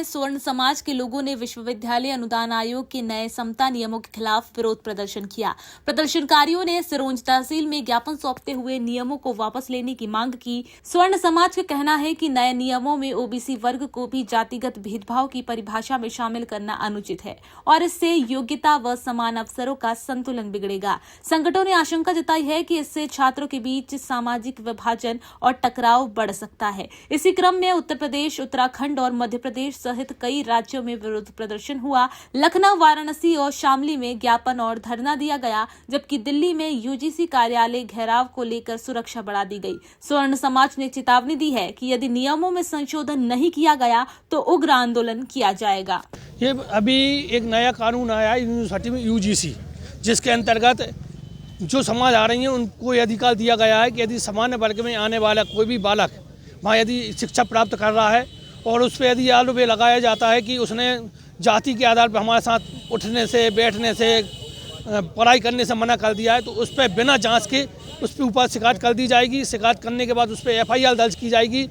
स्वर्ण समाज के लोगों ने विश्वविद्यालय अनुदान आयोग के नए समता नियमों के खिलाफ विरोध प्रदर्शन किया। प्रदर्शनकारियों ने सिरोंज तहसील में ज्ञापन सौंपते हुए नियमों को वापस लेने की मांग की। स्वर्ण समाज का कहना है कि नए नियमों में ओबीसी वर्ग को भी जातिगत भेदभाव की परिभाषा में शामिल करना अनुचित है और इससे योग्यता व समान अवसरों का संतुलन बिगड़ेगा। संगठनों ने आशंका जताई है कि इससे छात्रों के बीच सामाजिक विभाजन और टकराव बढ़ सकता है। इसी क्रम में उत्तर प्रदेश, उत्तराखंड और मध्य प्रदेश सहित कई राज्यों में विरोध प्रदर्शन हुआ। लखनऊ, वाराणसी और शामली में ज्ञापन और धरना दिया गया, जबकि दिल्ली में यूजीसी कार्यालय घेराव को लेकर सुरक्षा बढ़ा दी गई। स्वर्ण समाज ने चेतावनी दी है कि यदि नियमों में संशोधन नहीं किया गया तो उग्र आंदोलन किया जाएगा। ये अभी एक नया कानून आया यूनिवर्सिटी में यूजीसी, जिसके अंतर्गत जो समाज आ रही है उनको ये अधिकार दिया गया है कि यदि सामान्य वर्ग में आने वाला कोई भी बालक वहाँ यदि शिक्षा प्राप्त कर रहा है और उस पर यदि आरोप लगाया जाता है कि उसने जाति के आधार पर हमारे साथ उठने से, बैठने से, पढ़ाई करने से मना कर दिया है, तो उस पर बिना जांच के उस पर ऊपर शिकायत कर दी जाएगी। शिकायत करने के बाद उस पर एफआईआर दर्ज की जाएगी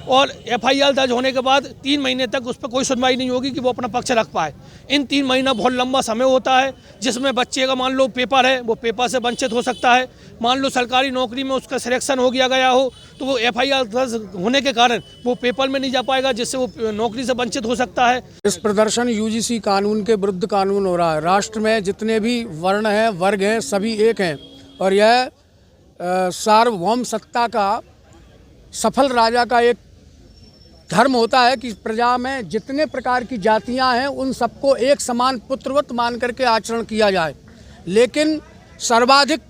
और एफआईआर दर्ज होने के बाद 3 महीने तक उस पर कोई सुनवाई नहीं होगी कि वो अपना पक्ष रख पाए। इन 3 महीना बहुत लंबा समय होता है, जिसमें बच्चे का मान लो पेपर है, वो पेपर से वंचित हो सकता है। मान लो सरकारी नौकरी में उसका सिलेक्शन हो गया हो तो वो एफआईआर दर्ज होने के कारण वो पेपर में नहीं जा पाएगा, जिससे वो नौकरी से वंचित हो सकता है। इस प्रदर्शन यूजीसी कानून के विरुद्ध कानून हो रहा है। राष्ट्र में जितने भी वर्ण हैं, वर्ग हैं, सभी एक हैं और यह सार्वभौम सत्ता का, सफल राजा का एक धर्म होता है कि प्रजा में जितने प्रकार की जातियां हैं उन सबको एक समान पुत्रवत मान करके आचरण किया जाए। लेकिन सर्वाधिक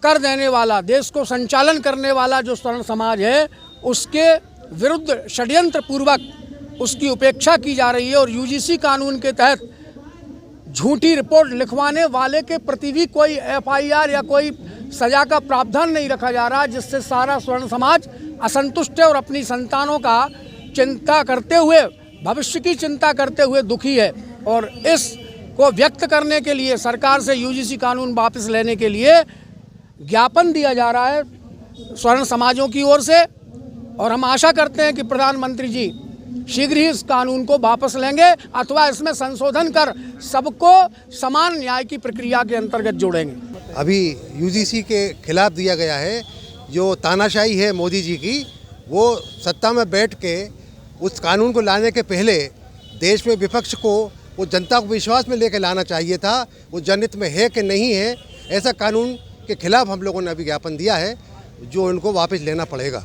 कर देने वाला, देश को संचालन करने वाला जो स्वर्ण समाज है, उसके विरुद्ध षड्यंत्र पूर्वक उसकी उपेक्षा की जा रही है और यूजीसी कानून के तहत झूठी रिपोर्ट लिखवाने वाले के प्रति भी कोई एफआईआर या कोई सजा का प्रावधान नहीं रखा जा रहा, जिससे सारा स्वर्ण समाज असंतुष्ट है और अपनी संतानों का चिंता करते हुए, भविष्य की चिंता करते हुए दुखी है। और इस को व्यक्त करने के लिए सरकार से यूजीसी कानून वापस लेने के लिए ज्ञापन दिया जा रहा है स्वर्ण समाजों की ओर से और हम आशा करते हैं कि प्रधानमंत्री जी शीघ्र ही इस कानून को वापस लेंगे अथवा इसमें संशोधन कर सबको समान न्याय की प्रक्रिया के अंतर्गत जोड़ेंगे। अभी यूजीसी के खिलाफ दिया गया है, जो तानाशाही है मोदी जी की, वो सत्ता में बैठ के उस कानून को लाने के पहले देश में विपक्ष को, वो जनता को विश्वास में लेकर लाना चाहिए था। वो जनहित में है कि नहीं है, ऐसा कानून के खिलाफ हम लोगों ने अभी ज्ञापन दिया है, जो उनको वापस लेना पड़ेगा।